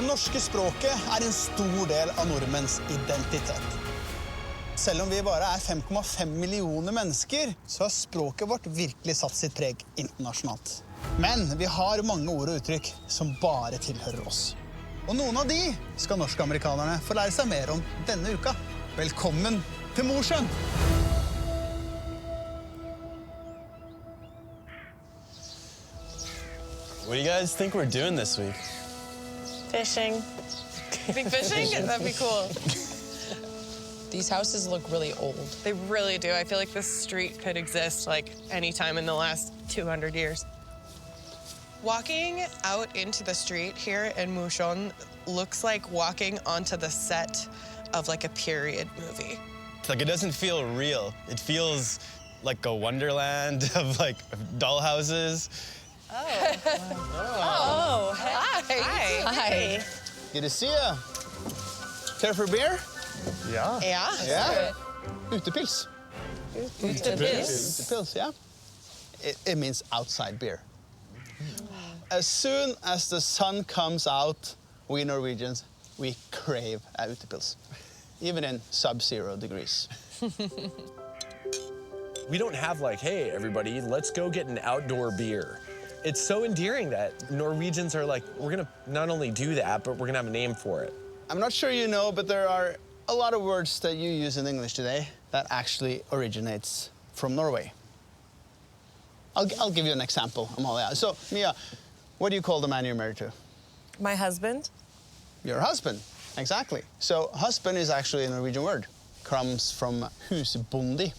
norske språket en stor del av nordmenns identitet. Selv om vi bare 5,5 millioner mennesker, så har språket vårt virkelig satt sitt preg internasjonalt. Men vi har mange ord og uttrykk som bare tilhører oss. Og noen av de skal norsk-amerikanerne få lære seg mer om denne uka. Velkommen til Mosjøen! What do you guys think we're doing this week? Fishing. You think fishing? That'd be cool. These houses look really old. They really do. I feel like this street could exist like any time in the last 200 years. Walking out into the street here in Mosjøen looks like walking onto the set of like a period movie. It's like it doesn't feel real. It feels like a wonderland of like doll houses. Oh. Oh, hi. Hi. Good to see you. Care for a beer? Yeah. Yeah? Yeah. Utepils. Utepils. Utepils, yeah. It means outside beer. As soon as the sun comes out, we Norwegians, we crave a utepils, even in sub-zero degrees. We don't have like, hey, everybody, let's go get an outdoor beer. It's so endearing that Norwegians are like, we're gonna not only do that, but we're gonna have a name for it. I'm not sure you know, but there are a lot of words that you use in English today that actually originates from Norway. I'll give you an example, Amalia. So, Mia, what do you call the man you're married to? My husband? Your husband, exactly. So, husband is actually a Norwegian word. Comes from husbondi.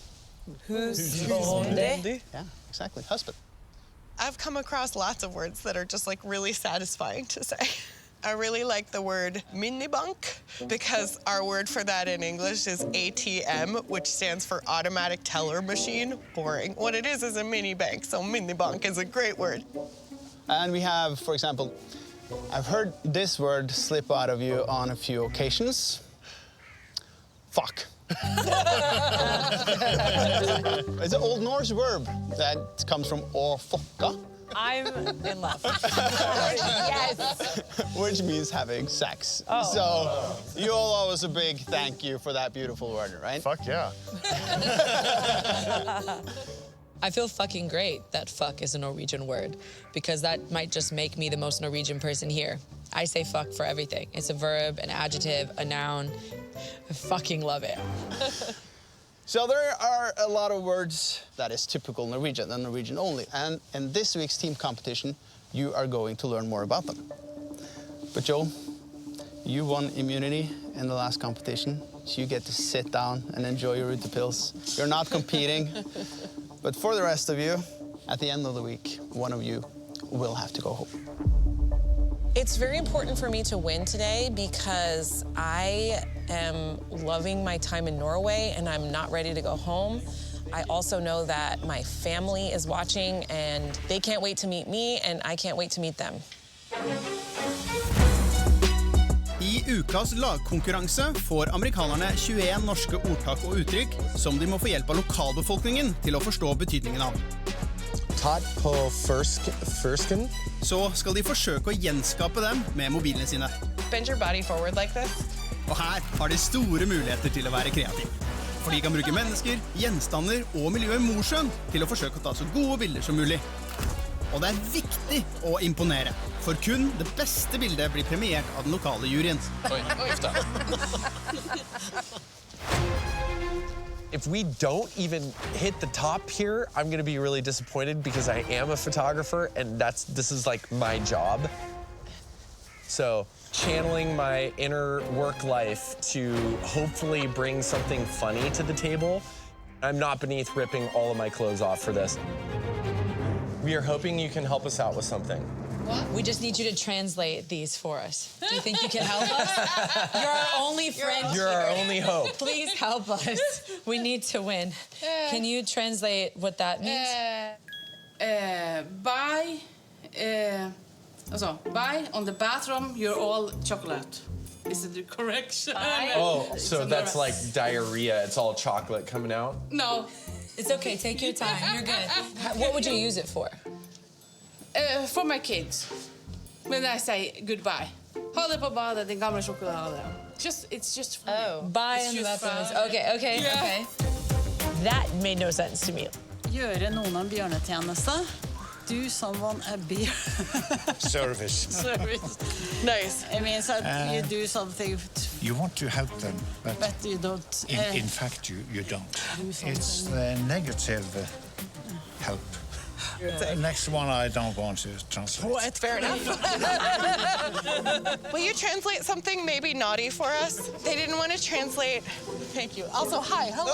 Husbondi? Yeah, exactly, husband. I've come across lots of words that are just like really satisfying to say. I really like the word minibank because our word for that in English is ATM, which stands for automatic teller machine. Boring. What it is a mini bank, so minibank is a great word. And we have, for example, I've heard this word slip out of you on a few occasions. Fuck. It's an Old Norse verb that comes from å fokka. I'm in love. Yes. Which means having sex. Oh. So you all owe us a big thank you for that beautiful word, right? Fuck yeah. I feel fucking great that fuck is a Norwegian word because that might just make me the most Norwegian person here. I say fuck for everything. It's a verb, an adjective, a noun. I fucking love it. So there are a lot of words that is typical Norwegian and Norwegian only. And in this week's team competition, you are going to learn more about them. But Joel, you won immunity in the last competition, so you get to sit down and enjoy your utepils. You're not competing. But for the rest of you, at the end of the week, one of you will have to go home. It's very important for me to win today because I am loving my time in Norway and I'm not ready to go home. I also know that my family is watching and they can't wait to meet me and I can't wait to meet them. I ukas lagkonkurranse får amerikanerne 21 norske ordtak og uttrykk som de må få hjelp av lokalbefolkningen til å forstå betydningen av. Tatt på fersken. Så skal de forsøke å gjenskape dem med mobilene sine. Bend your body forward like this. Og her har de store muligheter til å være kreative. For de kan bruke mennesker, gjenstander og miljøet i Mosjøen til å forsøke å ta så gode bilder som mulig. Og det er viktig å imponere, for kun det beste bildet blir premiert av den lokale juryen. If we don't even hit the top here, I'm gonna be really disappointed because I am a photographer and this is like my job. So channeling my inner work life to hopefully bring something funny to the table. I'm not beneath ripping all of my clothes off for this. We are hoping you can help us out with something. What? We just need you to translate these for us. Do you think you can help us? You're our only friend. You're our only hope. Please help us. We need to win. Can you translate what that means? Buy on the bathroom, you're all chocolate. Is it the correction? Oh, so that's like diarrhea. It's all chocolate coming out? No. It's okay. Take your time. You're good. What would you use it for? For my kids. When I say goodbye. Ha det på badet, din gamla choklad. It's just funny. Oh. Buy It's in the just bathrooms. fun. Okay. Yeah. That made no sense to me. Gjøre noen en bjørnetjeneste. Do someone a beer Service. service. Nice. It means that you do something, You want to help them, but but you don't. in fact you don't. something. It's the negative help. The next one I don't want to translate. Fair enough. Will you translate something maybe naughty for us? They didn't want to translate. Thank you. Also, hi, hello.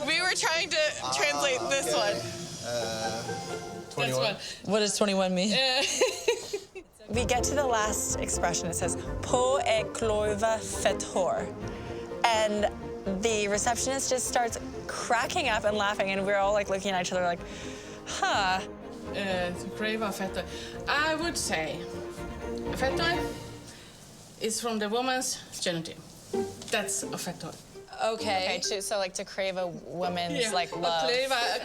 We were trying to translate this one. That's what. What does 21 mean? We get to the last expression. It says, på kløyva fett hår. And the receptionist just starts cracking up and laughing, and we're all like looking at each other like, huh. To crave a fett. I would say fett is from the woman's genitive. That's a fett. Okay, so like to crave a woman's like love.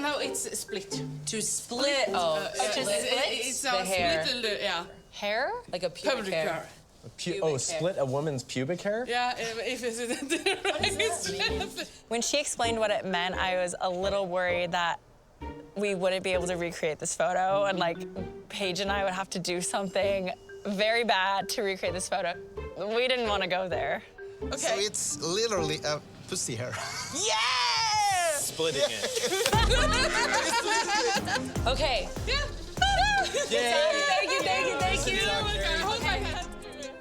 No, it's split. To split. It's The a hair. split, yeah. Hair? Like a pubic Pubic hair. hair. Split a woman's pubic hair? Yeah, if it's right. When she explained what it meant, I was a little worried that we wouldn't be able to recreate this photo, and like Paige and I would have to do something very bad to recreate this photo. We didn't want to go there. So it's literally a pussy hair. Yeah! Splitting it. Okay. Thank you.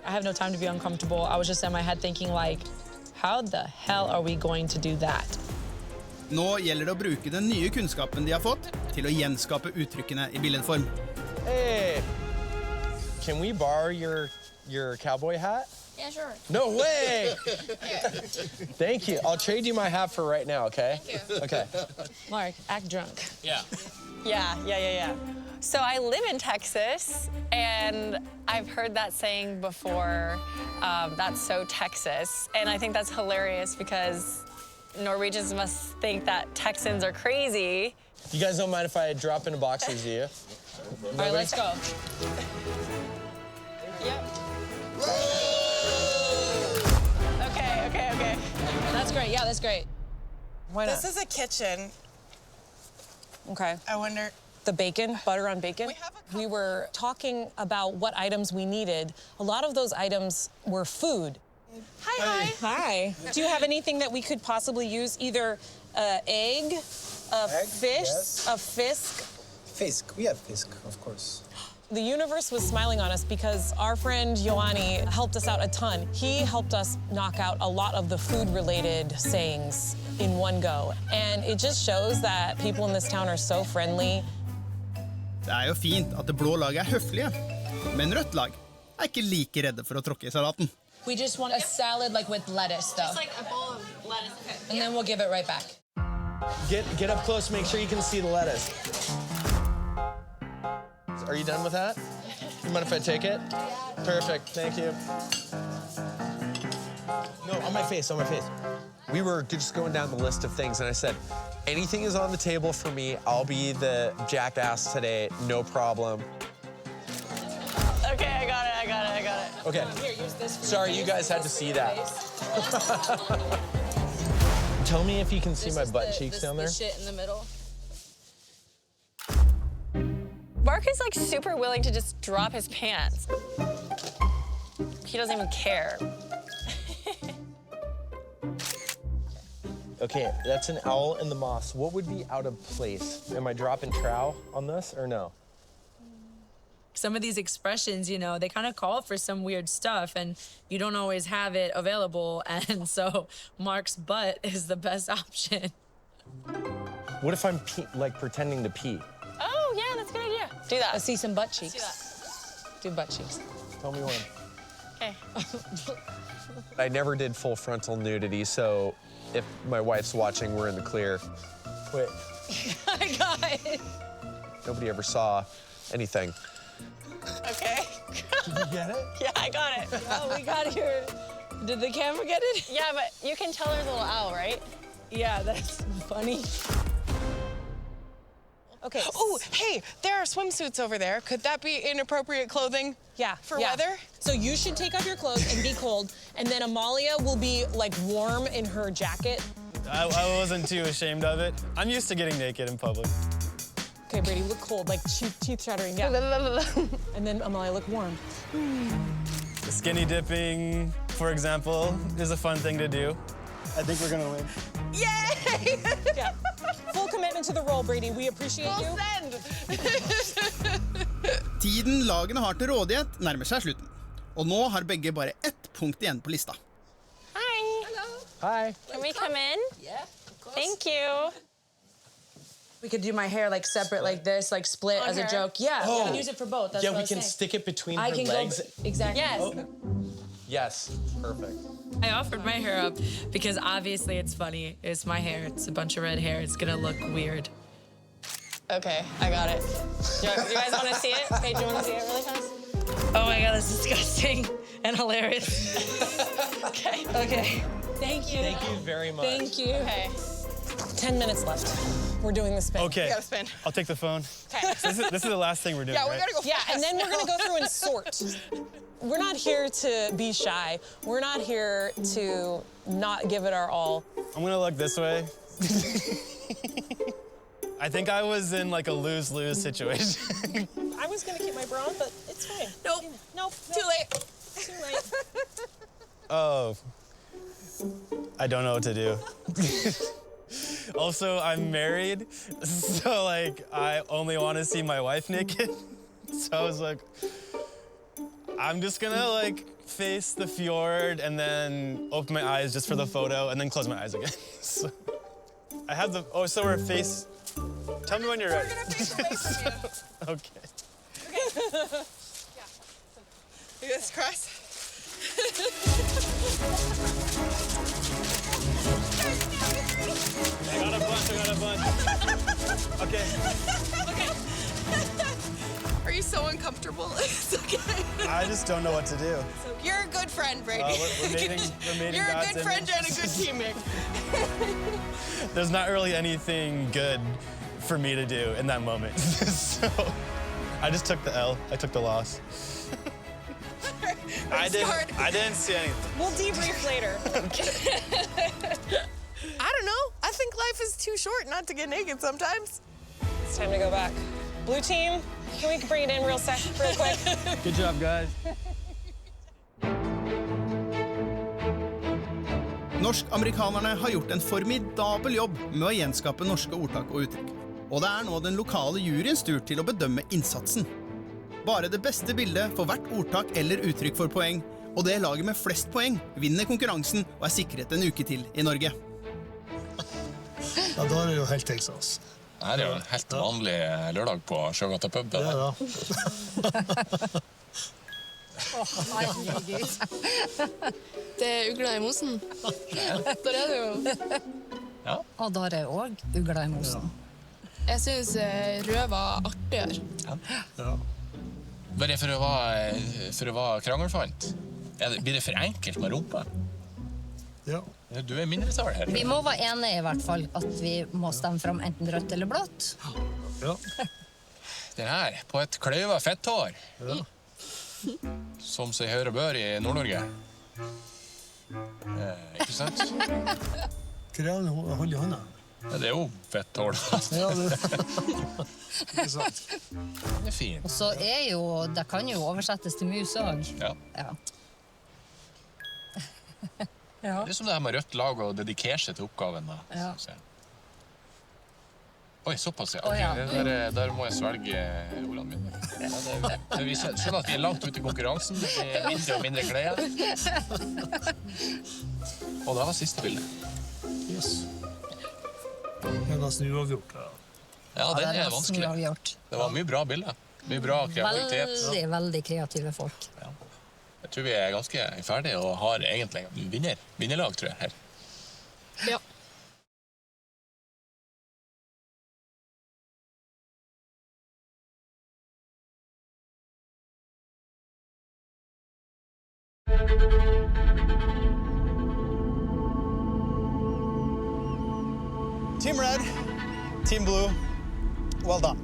I have no time to be uncomfortable. I was just in my head thinking like, how the hell are we going to do that? Nå gjelder det å bruke den nye kunnskapen de har fått til å gjenskape uttrykkene I billedform. Hey, can we borrow your cowboy hat? Yeah, sure. No way! Thank you. I'll trade you my hat for right now, okay? Thank you. Okay. Mark, act drunk. Yeah. Yeah. So I live in Texas, and I've heard that saying before, that's so Texas. And I think that's hilarious because Norwegians must think that Texans are crazy. You guys don't mind if I drop into boxers, do you? All right, let's go. Yep. Okay. That's great. Yeah, that's great. Why not? This is a kitchen. Okay. I wonder. The bacon, butter on bacon. We were talking about what items we needed. A lot of those items were food. Hi. Do you have anything that we could possibly use? Either egg, fish, yes. a fisk. Fisk, we have fisk, of course. The universe was smiling on us because our friend Joani helped us out a ton. He helped us knock out a lot of the food-related sayings in one go. And it just shows that people in this town are so friendly. Det jo fint at det blå laget høflige, men rødt lag ikke like redde for å tråkke I salaten. We just want a salad like with lettuce, though. Just like a bowl of lettuce. And then we'll give it right back. Get up close, make sure you can see the lettuce. Are you done with that? You mind if I take it? Perfect, thank you. No, on my face. We were just going down the list of things, and I said, anything is on the table for me. I'll be the jackass today, no problem. Okay, I got it. Okay. Here, use this. Sorry, you guys had to see that. Tell me if you can see my butt cheeks down there. This shit in the middle. Mark is like super willing to just drop his pants. He doesn't even care. Okay, that's an owl in the moss. What would be out of place? Am I dropping trow on this or no? Some of these expressions, you know, they kind of call for some weird stuff, and you don't always have it available, and so Mark's butt is the best option. What if I'm pretending to pee? Oh, yeah, that's a good idea. Do that. Let's see some butt Let's cheeks. do Do butt cheeks. Tell me when. that. Okay. I never did full frontal nudity, so if my wife's watching, we're in the clear. Wait, I got it. nobody ever saw anything. Okay. Did you get it? Yeah, I got it. Oh, we got here. Did the camera get it? Yeah, but you can tell there's a little owl, right? Yeah, that's funny. Okay. Oh, hey, there are swimsuits over there. Could that be inappropriate clothing? Yeah. For weather? So you should take off your clothes and be cold, and then Amalia will be like warm in her jacket. I wasn't too ashamed of it. I'm used to getting naked in public. Okay, Brady, look cold, like teeth chattering. Yeah. And then Amalia, look warm. Skinny dipping, for example, is a fun thing to do. I think we're gonna win. Yay! Yeah. Full commitment to the role, Brady. We appreciate you. Send! Tiden lagene har til rådighet nærmer seg slutten. Og nå har begge bare ett punkt igjen på lista. Hi. Hi. Can we come in? Yeah, of course. Thank you. We could do my hair like separate, like this, like split On as a her? joke. Yeah, Oh. we can use it for both. That's Yeah, what I we was can saying. stick it between I her can legs. go exactly. Yes. Yes, perfect. I offered my hair up because obviously it's funny. It's my hair. It's a bunch of red hair. It's gonna look weird. Okay, I got it. Do you guys want to see it? Okay, do you want to see it really fast? Oh my god, that's disgusting and hilarious. Okay. Okay. Thank you. Thank you very much. Thank you. Okay. 10 minutes left. We're doing the spin. Okay, We gotta spin. I'll take the phone. Okay. This is the last thing we're doing, Yeah, we right? gotta go Yeah, fast and then we're gonna now. go through and sort. We're not here to be shy. We're not here to not give it our all. I'm gonna look this way. I think I was in like a lose-lose situation. I was gonna keep my bra on, but it's fine. Nope. Nope. Too late. Too late. Oh, I don't know what to do. Also, I'm married, so like I only want to see my wife naked. So I was like, I'm just gonna like face the fjord and then open my eyes just for the photo and then close my eyes again. So I have the, oh, so we're face, tell me when you're ready. Okay. You guys cross? I got a bunch. Okay. Are you so uncomfortable? It's okay. I just don't know what to do. You're a good friend, Brady. We're mating You're a God's good friend image. and a good teammate. There's not really anything good for me to do in that moment. So I just took the L. I took the loss. I didn't see anything. We'll debrief later. I don't know. I think life is too short not to get naked sometimes. It's time to go back. Blue team, can we bring it in real quick? Good job, guys. Norsk-amerikanerne har gjort en formidabel jobb med å gjenskape norske ordtak og uttrykk. Og det er nå den lokale juryens tur til å bedømme innsatsen. Bare det beste bildet for hvert ordtak eller uttrykk for poeng, og det laget med flest poeng vinner konkurransen og er sikret en uke til i Norge. Ja, da er det jo helt Texas. Det er jo en helt vanlig lørdag på Sjøgata pub. Det er det. Herregud. Det er ugla i mosen. Der er det jo. Ja. Og da er det også ugla i mosen. Jeg synes rød var artigere. Ja. Bare for å være krangelfant. Blir det for enkelt med rumpa? Ja. Du er mindretall her. Vi må være enige i hvert fall at vi må stemme fram enten rødt eller blått. Ja. Det her, på et kløyva fetthår. Ja. Som seg hør og bør i Nord-Norge. Ikke sant? Hva er det han holder i hånda? Ja, det er jo fetthår. Ja, det ikke sant. Det er fint. Og så er jo, det kan jo oversettes til mus også. Ja. Ja. Det er som det her med rødt lag og dedikere seg til oppgaven. Da, Ja. synes jeg. Oi, såpass, ja. Å, ja. Der må jeg svelge ordene mine. Vi skjønner at vi er langt ute i konkurransen. Det er mindre og mindre klær. Og det var siste bildet. Yes. Det er nesten uavgjort. Ja. Ja, den er vanskelig. Uavgjort. Det var mye bra bilder. Mye bra kreativitet. Veldig, veldig kreative folk. Jeg tror vi er ganske ferdige og har egentlig vinnerlag, tror jeg, her. Ja. Team Red, Team Blue, Well done.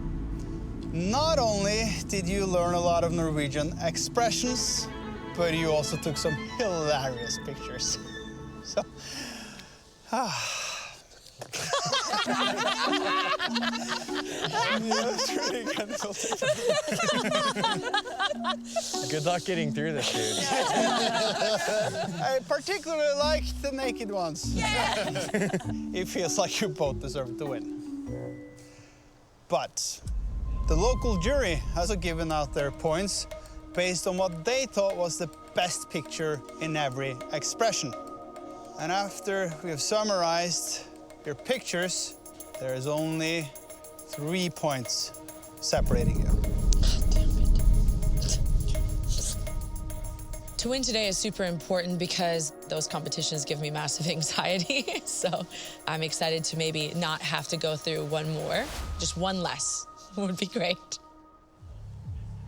Not only did you learn a lot of Norwegian expressions, but you also took some hilarious pictures. So, Good luck getting through this, dude. I particularly like the naked ones. Yeah. It feels like you both deserve to win. But the local jury has given out their points based on what they thought was the best picture in every expression. And after we have summarized your pictures, there is only 3 points separating you. To win today is super important because those competitions give me massive anxiety. So I'm excited to maybe not have to go through one more. Just one less would be great.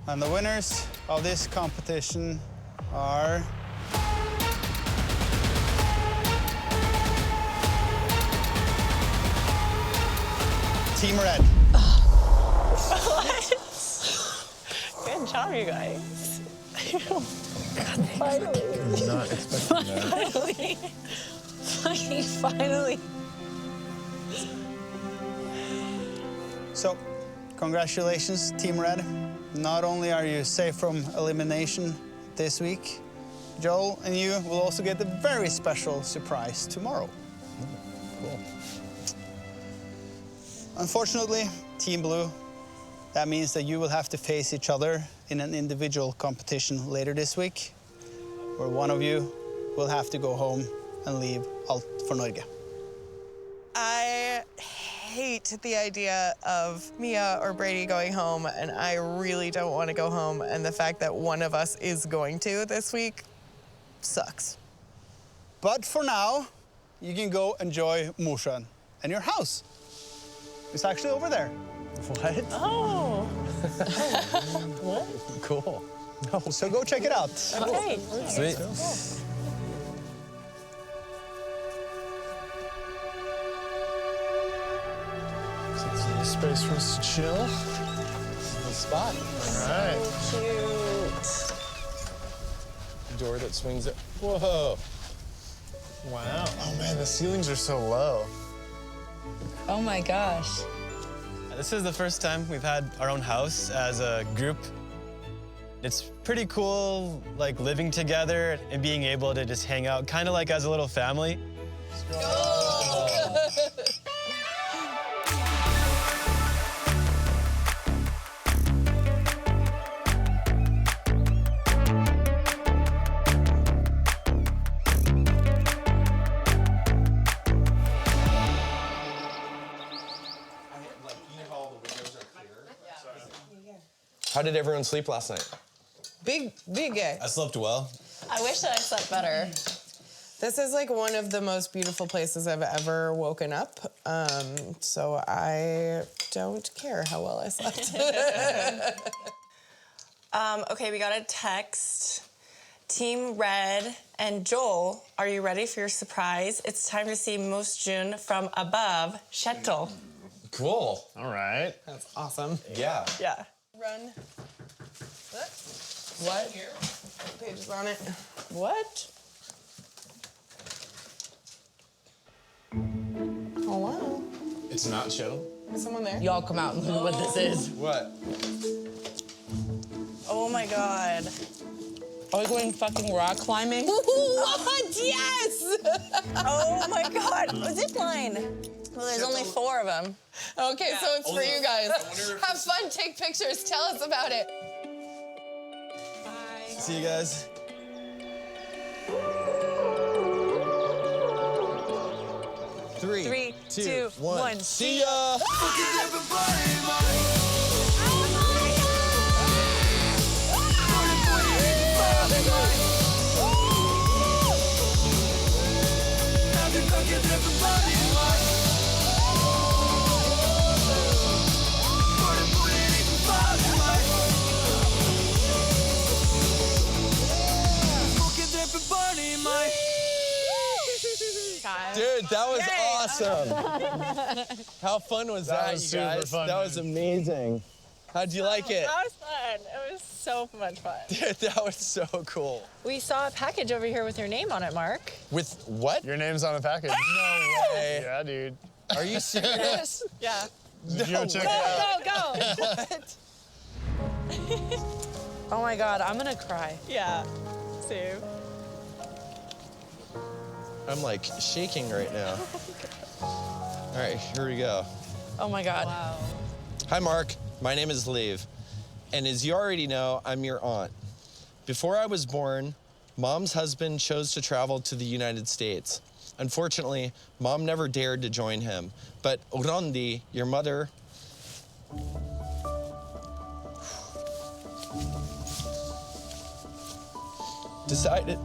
And the winners of this competition are... Team Red. What? Good job, you guys. Finally. Not expecting that. Finally. Fucking finally. So, congratulations, Team Red. Not only are you safe from elimination this week, Joel and you will also get a very special surprise tomorrow. Cool. Unfortunately, Team Blue, that means that you will have to face each other in an individual competition later this week, where one of you will have to go home and leave Alt for Norge. I hate the idea of Mia or Brady going home, and I really don't want to go home, and the fact that one of us is going to this week sucks. But for now, you can go enjoy Mosjøen and your house. It's actually over there. What? Oh. What? Cool. No. So go check it out. Okay. Sweet. Space for us to chill. Good spot. All right. Cute. Door that swings it. Whoa. Wow. Oh man, the ceilings are so low. Oh my gosh. This is the first time we've had our own house as a group. It's pretty cool, like living together and being able to just hang out, kind of like as a little family. How did everyone sleep last night? Big. I slept well. I wish that I slept better. This is like one of the most beautiful places I've ever woken up. So I don't care how well I slept. Okay, we got a text. Team Red and Joel, are you ready for your surprise? It's time to see Mosjøen from above, Kjetil. Cool. All right. That's awesome. Yeah. Yeah. Run. What? Pages on it. What? Oh, wow. It's not chill. Is someone there? Y'all come out and look at what this is. What? Oh my God. Are we going fucking rock climbing? What? Yes! Oh my God. Zip line. Well, there's only 4 of them. Okay, so it's for you guys. Have fun, take pictures, tell us about it. Bye. See you guys. Three, two, one. See ya! Dude, that was awesome. awesome. How fun was that, was you guys? super fun, that was amazing. How'd you like it? That was fun. It was so much fun. Dude, that was so cool. We saw a package over here with your name on it, Mark. With what? Your name's on the package. No way. Yeah, dude. Are you serious? Yeah. Go check it out. Go. What? Oh my God, I'm gonna cry. Yeah. Same. I'm like shaking right now. All right, here we go. Oh my God. Wow. Hi, Mark. My name is Liv. And as you already know, I'm your aunt. Before I was born, Mom's husband chose to travel to the United States. Unfortunately, Mom never dared to join him. But Rondi, your mother, decided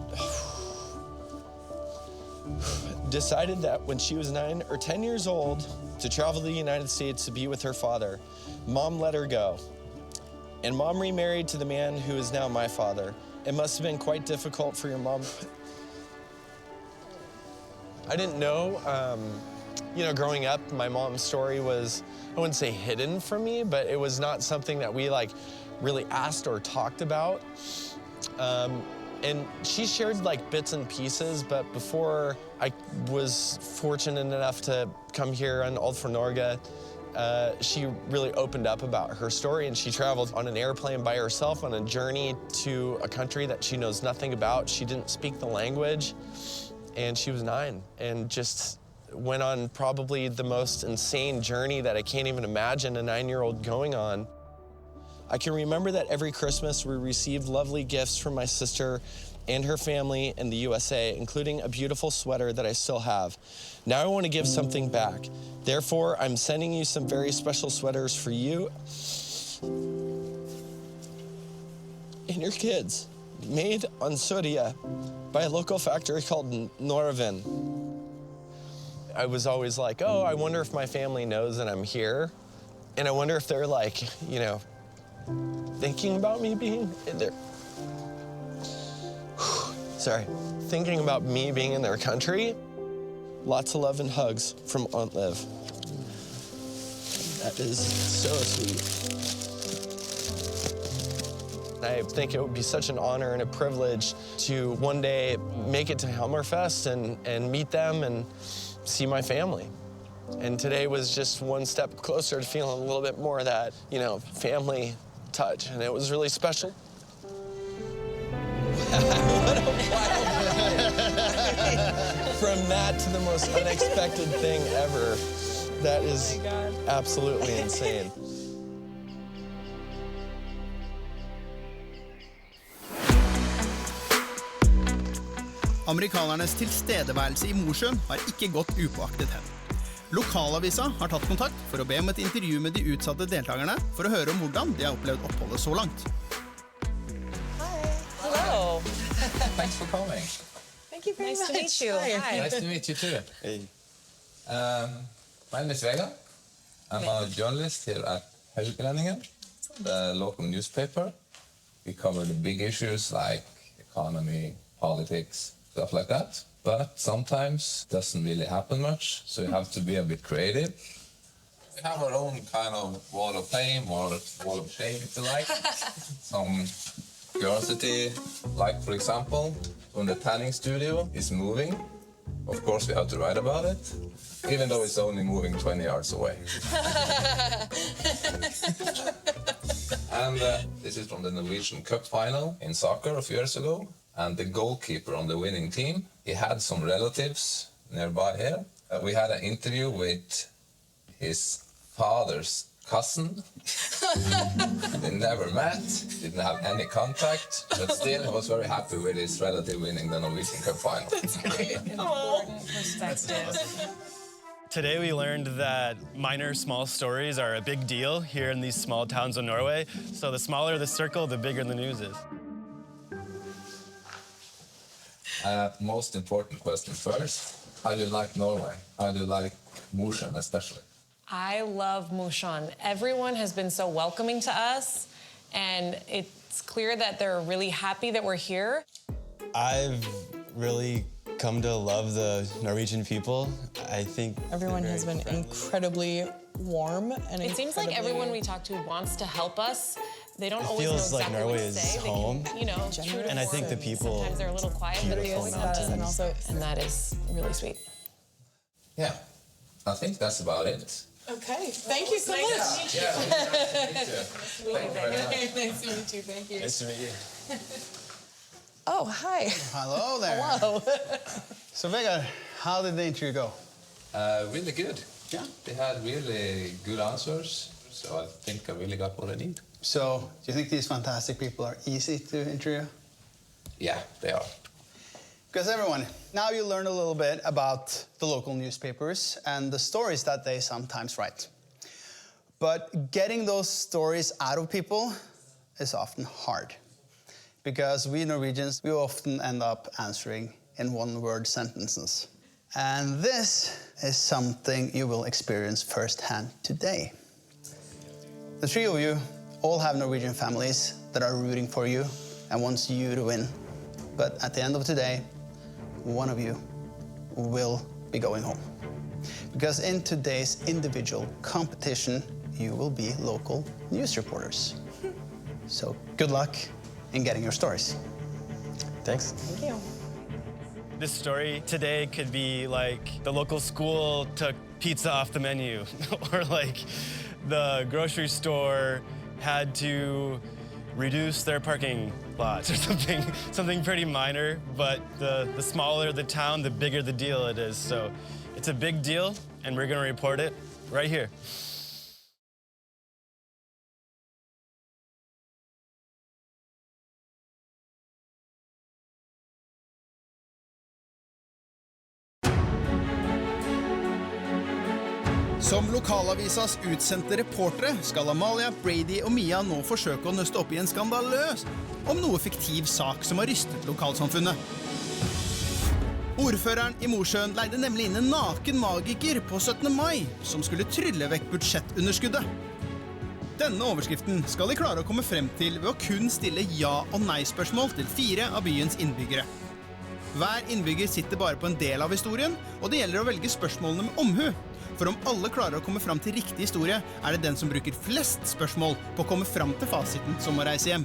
that when she was 9 or 10 years old to travel to the United States to be with her father. Mom let her go. And Mom remarried to the man who is now my father. It must have been quite difficult for your mom. I didn't know, growing up, my mom's story was, I wouldn't say hidden from me, but it was not something that we really asked or talked about. And she shared bits and pieces, but before I was fortunate enough to come here on For Norge, she really opened up about her story, and she traveled on an airplane by herself on a journey to a country that she knows nothing about. She didn't speak the language, and she was 9, and just went on probably the most insane journey that I can't even imagine a 9-year-old going on. I can remember that every Christmas we received lovely gifts from my sister and her family in the USA, including a beautiful sweater that I still have. Now I want to give something back. Therefore, I'm sending you some very special sweaters for you and your kids, made on Surya by a local factory called Norwegian. I was always like, oh, I wonder if my family knows that I'm here. And I wonder if they're thinking about me being in their, thinking about me being in their country. Lots of love and hugs from Aunt Liv. That is so sweet. I think it would be such an honor and a privilege to one day make it to Hammerfest and meet them and see my family. And today was just one step closer to feeling a little bit more of that, family touch, and it was really special. What a wild ride. From that to the most unexpected thing ever. That is absolutely insane. Amerikanernes tilstedeværelse I Mosjøen har ikke gått upåaktet hen. Lokalavisa har tatt kontakt for å be om et intervju med de utsatte deltakerne for å høre om hvordan de har opplevd oppholdet så langt. Hello. Thanks for coming. Thank you very much. Nice to meet you. Hi. Nice to meet you too. Hey. My name is Vega. I'm a journalist here at Elimination, the local newspaper. We cover the big issues like economy, politics, stuff like that. But sometimes it doesn't really happen much, so you have to be a bit creative. We have our own kind of wall of fame or wall of shame, if you like. Some curiosity, like for example, when the tanning studio is moving, of course we have to write about it, even though it's only moving 20 yards away. And this is from the Norwegian Cup final in soccer a few years ago. And the goalkeeper on the winning team, he had some relatives nearby here. We had an interview with his father's cousin. They never met, didn't have any contact, but still he was very happy with his relative winning the Norwegian Cup final. That's great. Important perspective. Today we learned that minor, small stories are a big deal here in these small towns of Norway. So the smaller the circle, the bigger the news is. Most important question first. How do you like Norway? How do you like Mosjøen especially? I love Mosjøen. Everyone has been so welcoming to us, and it's clear that they're really happy that we're here. I've really come to love the Norwegian people. I think Everyone has been incredibly warm and It seems like everyone we talk to wants to help us. They don't always know feels like exactly Norway what to is say. They home. can, you know, true to And I think the form. people Sometimes they're a little quiet, but beautiful it's mountains. and that is really sweet. Yeah, I think that's about it. Okay, thank you so much. Nice to meet you. Nice to meet you, thank you. Nice to meet you. Oh, hi. Hello there. Hello. So Vegard, how did the interview go? Really good. Yeah. They had really good answers, so I think I really got what I need. So, do you think these fantastic people are easy to interview? Yeah, they are. Because everyone, now you learn a little bit about the local newspapers and the stories that they sometimes write. But getting those stories out of people is often hard. Because we Norwegians, we often end up answering in one-word sentences. And this is something you will experience firsthand today. The three of you all have Norwegian families that are rooting for you and wants you to win. But at the end of today, one of you will be going home. Because in today's individual competition, you will be local news reporters. So good luck in getting your stories. Thanks. Thank you. This story today could be like the local school took pizza off the menu, or like the grocery store had to reduce their parking lots or something pretty minor, but the smaller the town, the bigger the deal it is. So it's a big deal, and we're gonna report it right here. Som lokalavisas utsendte reportere skal Amalia, Brady og Mia nå forsøke å nøste opp i en skandaløs, om noe fiktiv sak som har rystet lokalsamfunnet. Ordføreren i Mosjøen leide nemlig inn en naken magiker på 17. mai, som skulle trylle vekk budsjettunderskuddet. Denne overskriften skal de klare å komme frem til ved å kun stille ja- og nei-spørsmål til 4 av byens innbyggere. Hver innbygger sitter bare på en del av historien, og det gjelder å velge spørsmålene med omhu. For om alle klarer å komme fram til riktig historie, er det den som bruker flest spørsmål på å komme fram til fasiten som må reise hjem.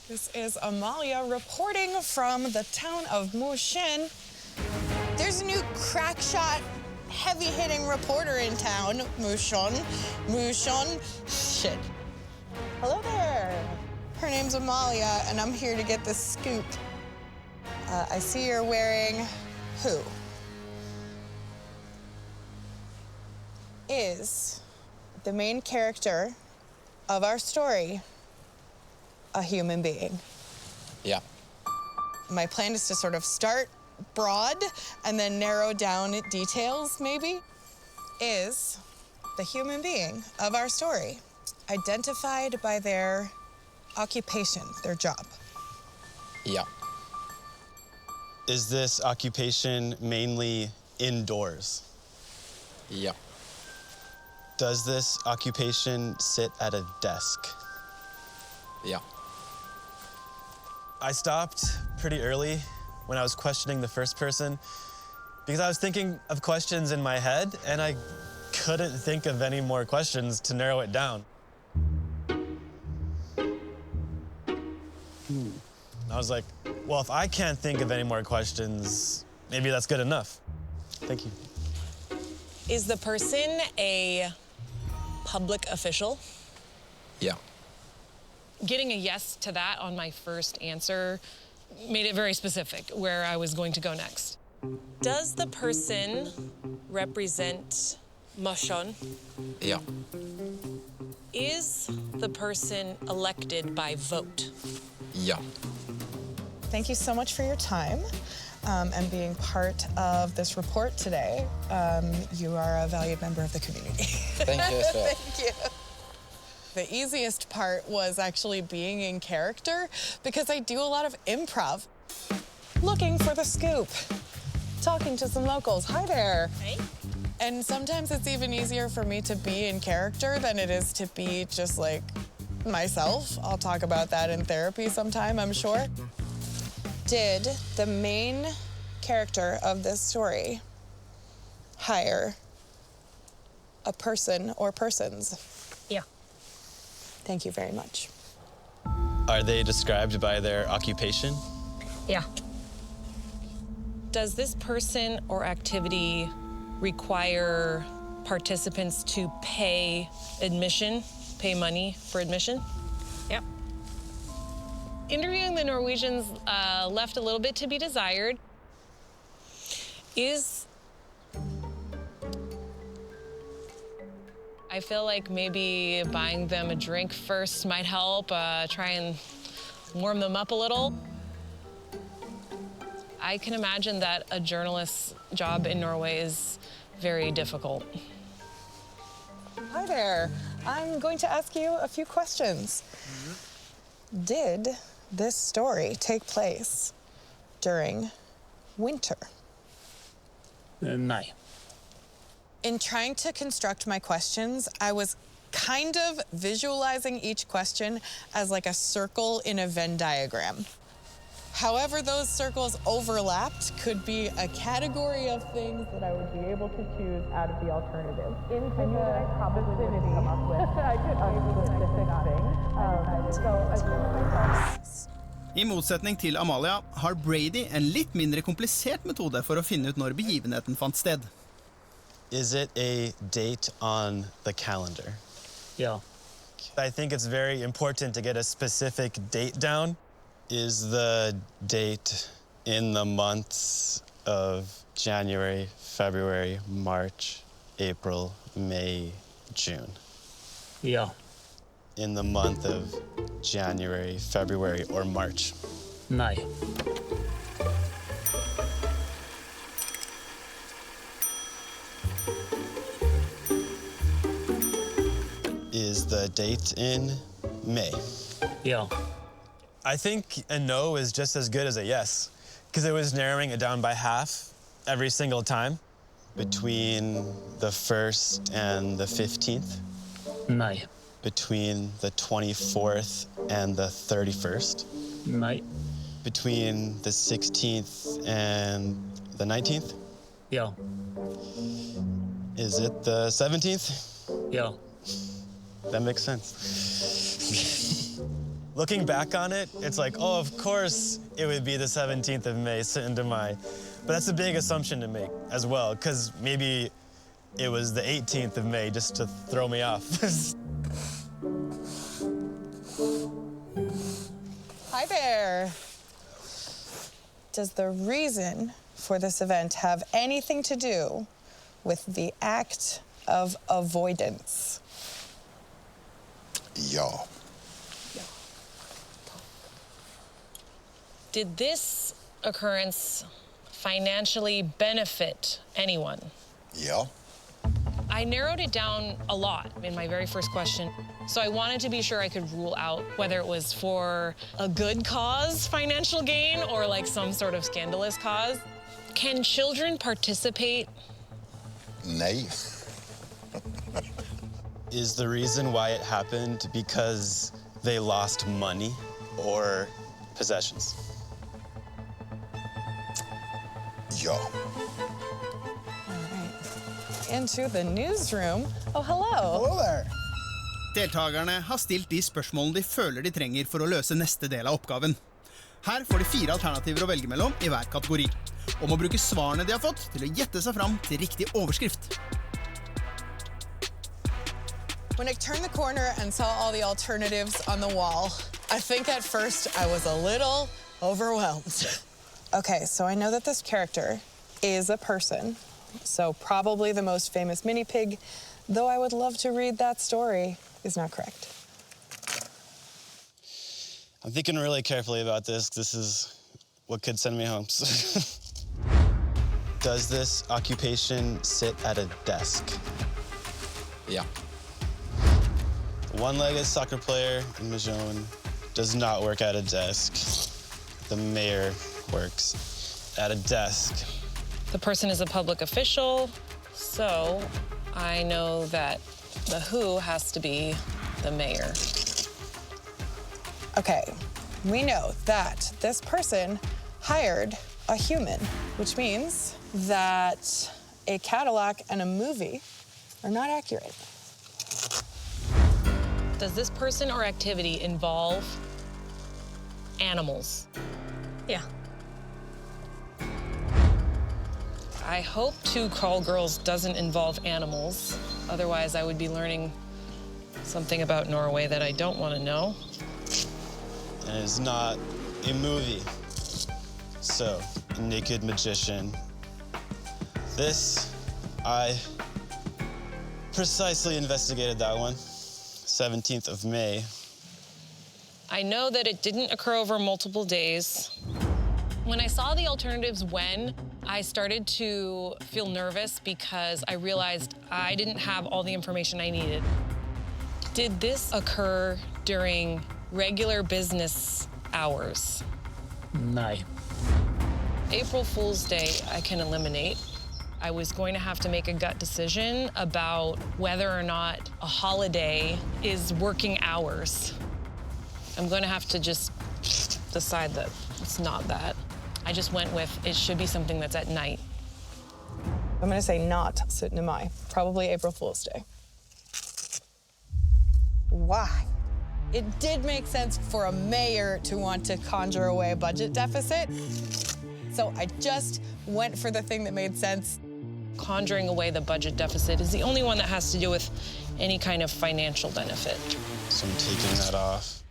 This is Amalia reporting from the town of Mosjøen. There's a new crack shot, heavy-hitting reporter in town, Mosjøen. Shit. Hello there. Her name's Amalia, and I'm here to get this scoop. I see you're wearing who? Is the main character of our story a human being? Yeah. My plan is to sort of start broad and then narrow down details, maybe. Is the human being of our story identified by their occupation, their job? Yeah. Is this occupation mainly indoors? Yeah. Does this occupation sit at a desk? Yeah. I stopped pretty early when I was questioning the first person because I was thinking of questions in my head and I couldn't think of any more questions to narrow it down. I was like, well, if I can't think of any more questions, maybe that's good enough. Thank you. Is the person a public official? Yeah. Getting a yes to that on my first answer made it very specific where I was going to go next. Does the person represent Mosjøen? Yeah. Is the person elected by vote? Yeah. Thank you so much for your time and being part of this report today. You are a valued member of the community. Thank you as well. Thank you. The easiest part was actually being in character because I do a lot of improv. Looking for the scoop, talking to some locals. Hi there. Hey. And sometimes it's even easier for me to be in character than it is to be just like myself. I'll talk about that in therapy sometime, I'm sure. Did the main character of this story hire a person or persons? Yeah. Thank you very much. Are they described by their occupation? Yeah. Does this person or activity require participants to pay admission, pay money for admission? Yep. Interviewing the Norwegians left a little bit to be desired. I feel like maybe buying them a drink first might help, try and warm them up a little. I can imagine that a journalist's job in Norway is very difficult. Hi there. I'm going to ask you a few questions. Did this story take place during winter? Nei. In trying to construct my questions, I was kind of visualizing each question as like a circle in a Venn diagram. However those circles overlapped could be a category of things that I would be able to choose out of the alternative. I knew that I probably wouldn't come up with a specific thing. I motsetning til Amalia har Brady en litt mindre komplisert metode for å finne ut når begivenheten fant sted. Is it a date on the calendar? Ja. I think it's very important to get a specific date down. Is the date in the months of January, February, March, April, May, June? Ja. In the month of January, February, or March? Nei. Is the date in May? Ja. I think a no is just as good as a yes, because it was narrowing it down by half every single time between the 1st and the 15th. Nei. Between the 24th and the 31st. Nei. Between the 16th and the 19th. Ja. Is it the 17th? Ja. That makes sense. Looking back on it, it's like, oh, of course it would be the 17th of May, sitting to my... But that's a big assumption to make as well, because maybe it was the 18th of May just to throw me off. Hi there. Does the reason for this event have anything to do with the act of avoidance? Ja. Did this occurrence financially benefit anyone? Ja. I narrowed it down a lot in my very first question. So I wanted to be sure I could rule out whether it was for a good cause, financial gain, or like some sort of scandalous cause. Can children participate? Nej. Is the reason why it happened because they lost money or possessions? Ja. Into the newsroom. Oh, hello. Hello there. Deltakerne har stilt de spørsmålene de føler de trenger for å løse neste del av oppgaven. Her får de 4 alternativer å velge mellom i hver kategori, og må bruke svarene de har fått til å gjette seg fram til riktig overskrift. When I turned the corner and saw all the alternatives on the wall, I think at first I was a little overwhelmed. Okay, so I know that this character is a person, so probably the most famous mini pig, though I would love to read that story, is not correct. I'm thinking really carefully about this. This is what could send me home. Does this occupation sit at a desk? Yeah. One-legged soccer player in Majon does not work at a desk. The mayor works at a desk. The person is a public official, so I know that the who has to be the mayor. Okay, we know that this person hired a human, which means that a Cadillac and a movie are not accurate. Does this person or activity involve animals? Yeah. I hope Two Call Girls doesn't involve animals. Otherwise, I would be learning something about Norway that I don't want to know. And it's not a movie. So, a naked magician. This, I precisely investigated that one. 17th of May. I know that it didn't occur over multiple days. When I saw the alternatives when, I started to feel nervous because I realized I didn't have all the information I needed. Did this occur during regular business hours? Nei. April Fool's Day, I can eliminate. I was going to have to make a gut decision about whether or not a holiday is working hours. I'm going to have to just decide that it's not that. I just went with it should be something that's at night. I'm gonna say not 17 Mai, probably April Fool's Day. Why? It did make sense for a mayor to want to conjure away a budget deficit. So I just went for the thing that made sense. Conjuring away the budget deficit is the only one that has to do with any kind of financial benefit. So I'm taking that off.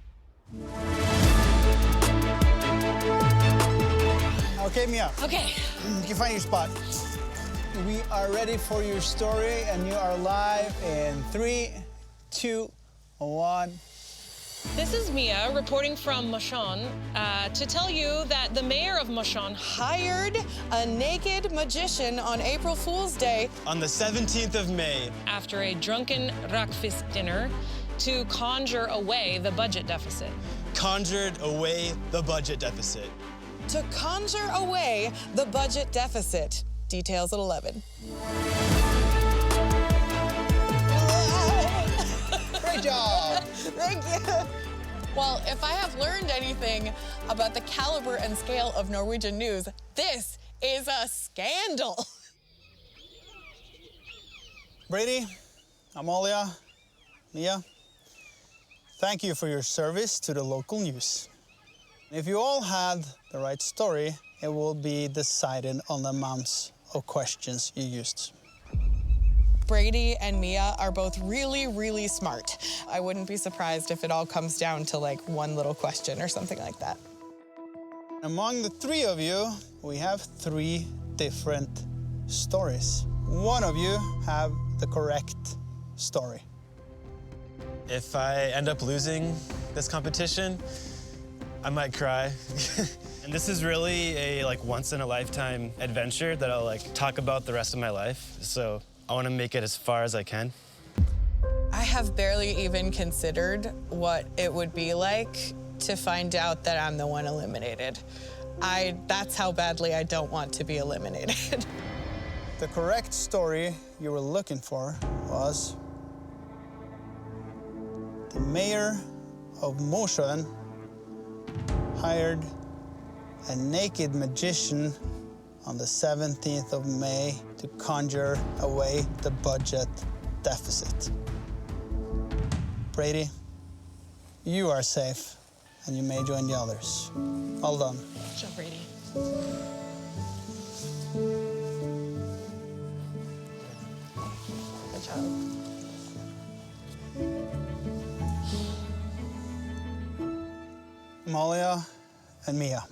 Okay, Mia. Okay. You can find your spot. We are ready for your story, and you are live in 3, 2, 1. This is Mia reporting from Moshan to tell you that the mayor of Moshan hired a naked magician on April Fool's Day. On the 17th of May. After a drunken rakfisk dinner to conjure away the budget deficit. Conjured away the budget deficit. To conjure away the budget deficit. Details at 11. Great job. Thank you. Well, if I have learned anything about the caliber and scale of Norwegian news, this is a scandal. Brady, Amalia, Mia, thank you for your service to the local news. If you all had the right story, it will be decided on the amounts of questions you used. Brady and Mia are both really, really smart. I wouldn't be surprised if it all comes down to like one little question or something like that. Among the three of you, we have 3 different stories. One of you have the correct story. If I end up losing this competition, I might cry. And this is really a once-in-a-lifetime adventure that I'll talk about the rest of my life. So I want to make it as far as I can. I have barely even considered what it would be like to find out that I'm the one eliminated. That's how badly I don't want to be eliminated. The correct story you were looking for was the mayor of Mosjøen hired a naked magician on the 17th of May to conjure away the budget deficit. Brady, you are safe, and you may join the others. Well done. Good job, Brady. Good job. Amalia and Mia,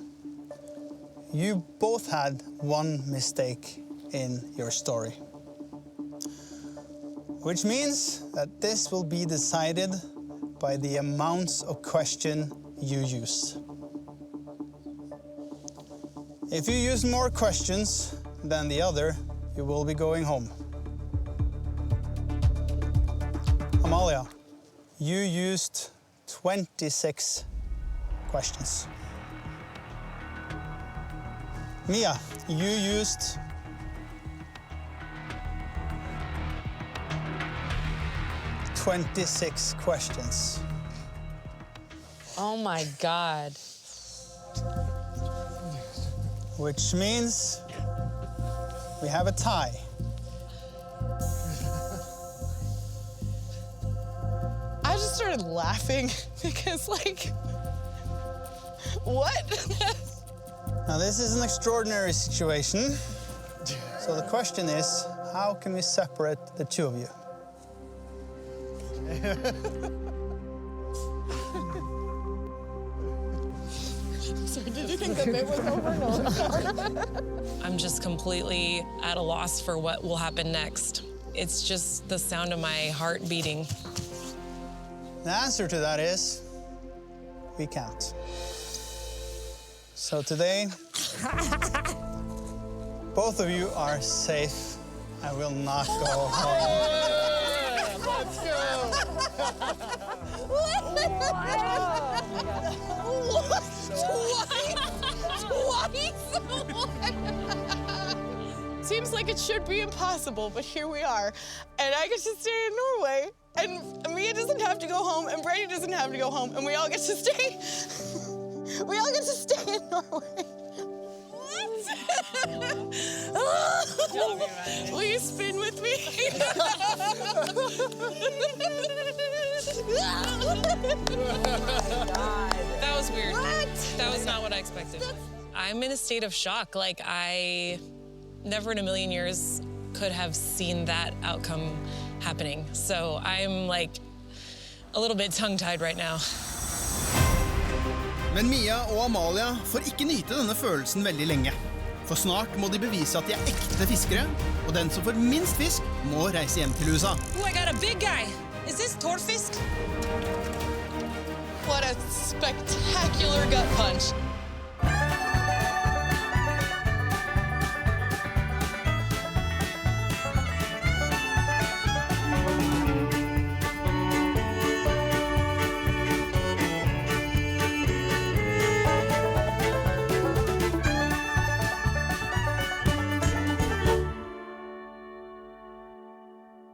you both had one mistake in your story, which means that this will be decided by the amounts of question you use. If you use more questions than the other, you will be going home. Amalia, you used 26 questions. Mia, you used 26 questions. Oh my God. Which means we have a tie. I just started laughing because, like, what? Now, this is an extraordinary situation. So the question is, how can we separate the two of you? So did you think the bit was over? No. I'm just completely at a loss for what will happen next. It's just the sound of my heart beating. The answer to that is, we can't. So today, both of you are safe. I will not go home. Let's go. Twice? Seems like it should be impossible, but here we are. And I get to stay in Norway. And Mia doesn't have to go home, and Brady doesn't have to go home, and we all get to stay. We all get to stay in Norway. What? Will you spin with me? That was weird. What? That was not what I expected. I'm in a state of shock. Like, I never in a million years could have seen that outcome happening. So I'm like a little bit tongue-tied right now. Men Mia og Amalia får ikke nyte denne følelsen veldig lenge. For snart må de bevise at de er ekte fiskere, og den som får minst fisk må reise hjem til USA. Oh, I got a big guy. Is this torfisk? What a spectacular gut punch.